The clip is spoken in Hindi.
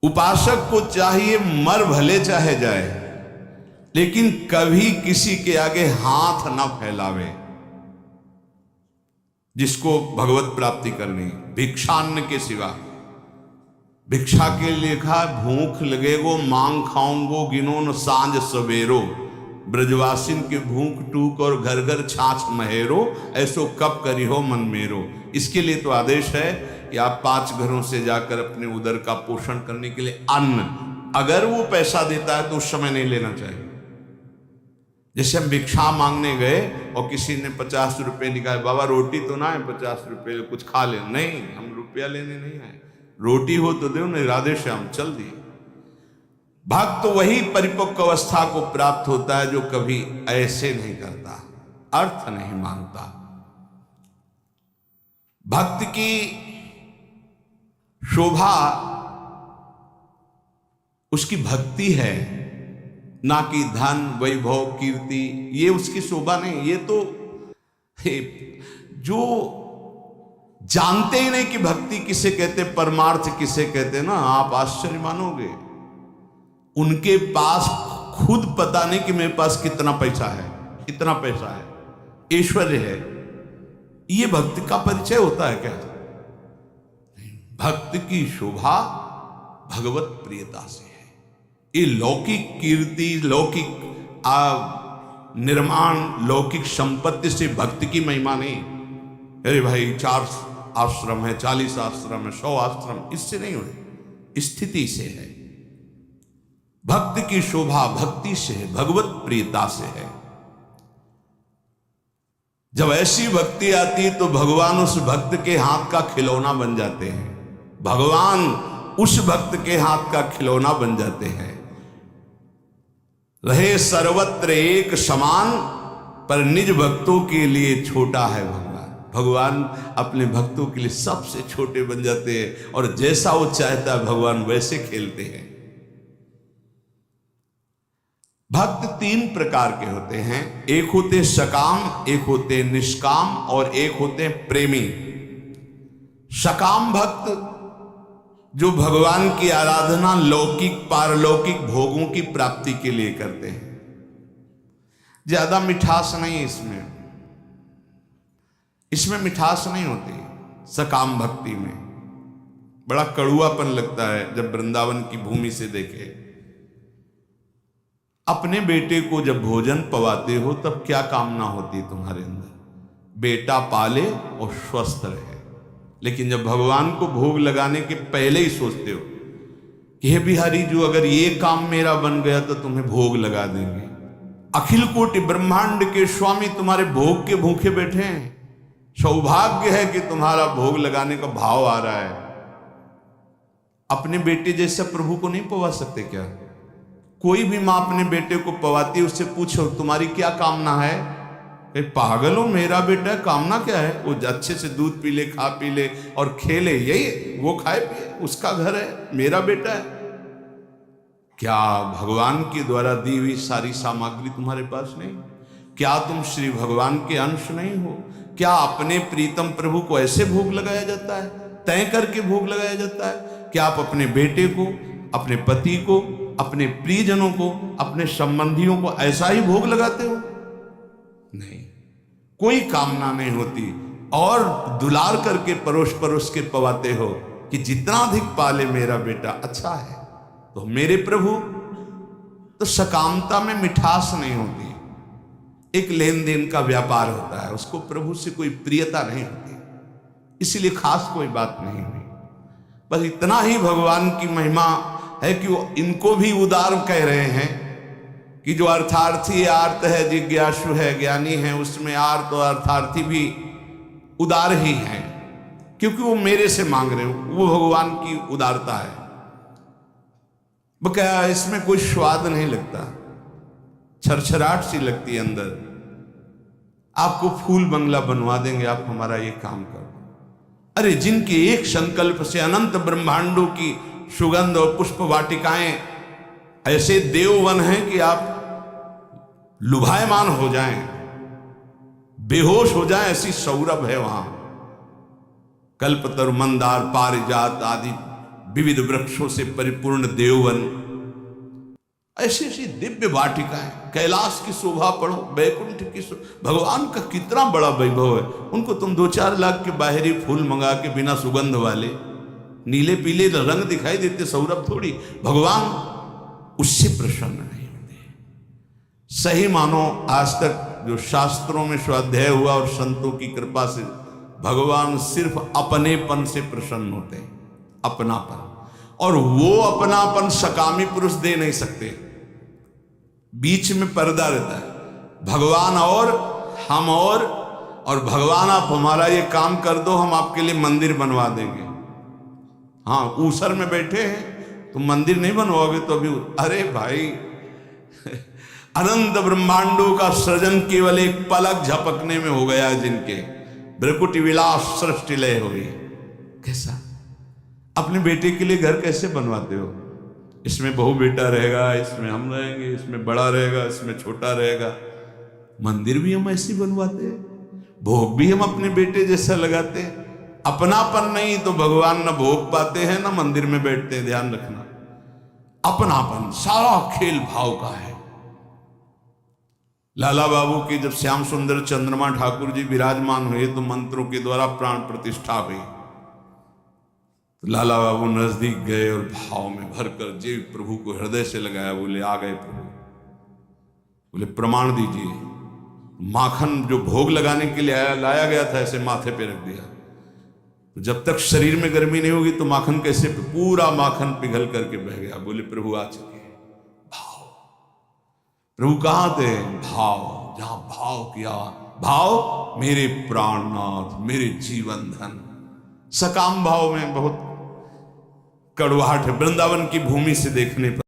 उपासक को चाहिए मर भले चाहे जाए, लेकिन कभी किसी के आगे हाथ ना फैलावे। जिसको भगवत प्राप्ति करनी, भिक्षान्न के सिवा। भिक्षा के लिखा भूख लगेगो मांग खाऊंगो गिनो न सांझ सवेरो, ब्रजवासिन के भूख टूक और घर घर छाछ महेरो, ऐसो कब करी हो मन मेरो। इसके लिए तो आदेश है कि आप 5 घरों से जाकर अपने उदर का पोषण करने के लिए अन्न, अगर वो पैसा देता है तो उस समय नहीं लेना चाहिए। जैसे हम भिक्षा मांगने गए और किसी ने 50 रुपये निकाले, बाबा रोटी तो ना है 50 रुपये कुछ खा ले, नहीं हम रुपया लेने नहीं आए, रोटी हो तो दो, नहीं राधे श्याम चल दिए। भक्त तो वही परिपक्व अवस्था को प्राप्त होता है जो कभी ऐसे नहीं करता, अर्थ नहीं मांगता। भक्त की शोभा उसकी भक्ति है, ना कि धन वैभव कीर्ति, ये उसकी शोभा नहीं। ये तो जो जानते ही नहीं कि भक्ति किसे कहते, परमार्थ किसे कहते ना, आप आश्चर्य मानोगे। उनके पास खुद पता नहीं कि मेरे पास कितना पैसा है, कितना पैसा है, ऐश्वर्य है, ये भक्ति का परिचय होता है क्या? भक्त की शोभा भगवत प्रियता से है। ये लौकिक कीर्ति, लौकिक निर्माण, लौकिक संपत्ति से भक्ति की महिमा नहीं। अरे भाई 4 आश्रम है, 40 आश्रम है, 100 आश्रम, इससे नहीं हुए, स्थिति से है। भक्त की शोभा भक्ति से है, भगवत प्रियता से है। जब ऐसी भक्ति आती है तो भगवान उस भक्त के हाथ का खिलौना बन जाते हैं, भगवान उस भक्त के हाथ का खिलौना बन जाते हैं। रहे सर्वत्र एक समान, पर निज भक्तों के लिए छोटा है भगवान। भगवान अपने भक्तों के लिए सबसे छोटे बन जाते हैं और जैसा वो चाहता है भगवान वैसे खेलते हैं। भक्त 3 प्रकार के होते हैं, एक होते सकाम, एक होते निष्काम और एक होते प्रेमी। सकाम भक्त जो भगवान की आराधना लौकिक पारलौकिक भोगों की प्राप्ति के लिए करते हैं। ज्यादा मिठास नहीं इसमें मिठास नहीं होती। सकाम भक्ति में बड़ा कड़ुआपन लगता है जब वृंदावन की भूमि से देखे। अपने बेटे को जब भोजन पवाते हो तब क्या कामना होती है तुम्हारे अंदर? बेटा पाले और स्वस्थ रहे। लेकिन जब भगवान को भोग लगाने के पहले ही सोचते हो कि हे बिहारी जो अगर ये काम मेरा बन गया तो तुम्हें भोग लगा देंगे। अखिल कोटि ब्रह्मांड के स्वामी तुम्हारे भोग के भूखे बैठे हैं। सौभाग्य है कि तुम्हारा भोग लगाने का भाव आ रहा है। अपने बेटे जैसा प्रभु को नहीं पवा सकते क्या? कोई भी मां अपने बेटे को पवाती है, उससे पूछो तुम्हारी क्या कामना है? पागल हो, मेरा बेटा कामना क्या है? वो अच्छे से दूध पी ले, खा पी ले और खेले, यही वो खाए पिए, उसका घर है, मेरा बेटा है। क्या भगवान के द्वारा दी हुई सारी सामग्री तुम्हारे पास नहीं? क्या तुम श्री भगवान के अंश नहीं हो? क्या अपने प्रीतम प्रभु को ऐसे भोग लगाया जाता है, तय करके भोग लगाया जाता है? क्या आप अपने बेटे को, अपने पति को, अपने प्रियजनों को, अपने संबंधियों को ऐसा ही भोग लगाते हो? नहीं, कोई कामना नहीं होती और दुलार करके परोस परोस के पवाते हो कि जितना अधिक पाले मेरा बेटा अच्छा है। तो मेरे प्रभु, तो सकामता में मिठास नहीं होती, एक लेन देन का व्यापार होता है, उसको प्रभु से कोई प्रियता नहीं होती, इसीलिए खास कोई बात नहीं हुई। बस इतना ही भगवान की महिमा है कि वो इनको भी उदार कह रहे हैं कि जो अर्थार्थी आर्त है, जिज्ञासु है, ज्ञानी है, उसमें आर्त और अर्थार्थी भी उदार ही हैं, क्योंकि वो मेरे से मांग रहे हो। वो भगवान की उदारता है। बकाया इसमें कोई स्वाद नहीं लगता, छरछराहट सी लगती है अंदर। आपको फूल बंगला बनवा देंगे, आप हमारा ये काम करो। अरे जिनके एक संकल्प से अनंत ब्रह्मांडों की सुगंध और पुष्प वाटिकाएं, ऐसे देववन हैं कि आप लुभायमान हो जाएं, बेहोश हो जाएं, ऐसी सौरभ है वहां। कल्पतरु, मंदार, पारिजात आदि विविध वृक्षों से परिपूर्ण देववन, ऐसी ऐसी दिव्य वाटिकाएं, कैलाश की शोभा पढ़ो, बैकुंठ की भगवान का कितना बड़ा वैभव है। उनको तुम 2-4 लाख के बाहरी फूल मंगा के बिना सुगंध वाले नीले पीले रंग दिखाई देते, सौरभ थोड़ी, भगवान उससे प्रसन्न नहीं होते। सही मानो आज तक जो शास्त्रों में स्वाध्याय हुआ और संतों की कृपा से भगवान सिर्फ अपनेपन से प्रसन्न होते हैं, अपनापन, और वो अपनापन सकामी पुरुष दे नहीं सकते। बीच में पर्दा रहता है, भगवान और हम और भगवान आप हमारा ये काम कर दो, हम आपके लिए मंदिर बनवा देंगे। हाँ, ऊसर में बैठे हैं, तुम मंदिर नहीं बनवाओगे तो अभी, अरे भाई अनंत ब्रह्मांडों का सृजन केवल एक पलक झपकने में हो गया, जिनके भ्रकुटी विलास सृष्टि लय हुई। कैसा अपने बेटे के लिए घर कैसे बनवाते हो? इसमें बहू बेटा रहेगा, इसमें हम रहेंगे, इसमें बड़ा रहेगा, इसमें छोटा रहेगा। मंदिर भी हम ऐसे बनवाते हैं, भोग भी हम अपने बेटे जैसा लगाते हैं। अपनापन नहीं तो भगवान न भोग पाते हैं न मंदिर में बैठते हैं। ध्यान रखना, अपनापन सारा खेल भाव का है। लाला बाबू की जब श्याम सुंदर चंद्रमा ठाकुर जी विराजमान हुए तो मंत्रों के द्वारा प्राण प्रतिष्ठा हुई। तो लाला बाबू नजदीक गए और भाव में भरकर जीव प्रभु को हृदय से लगाया। बोले, आ गए प्रभु। बोले, प्रमाण दीजिए। माखन जो भोग लगाने के लिए लाया गया था, ऐसे माथे पे रख दिया। तो जब तक शरीर में गर्मी नहीं होगी तो माखन कैसे, पूरा माखन पिघल करके बह गया। बोले, प्रभु आ चुके। भाव, प्रभु कहाँ थे? भाव, जहां भाव किया, भाव मेरे प्राणनाथ, मेरे जीवन धन। सकाम भाव में बहुत कड़वाहट है वृंदावन की भूमि से देखने पर।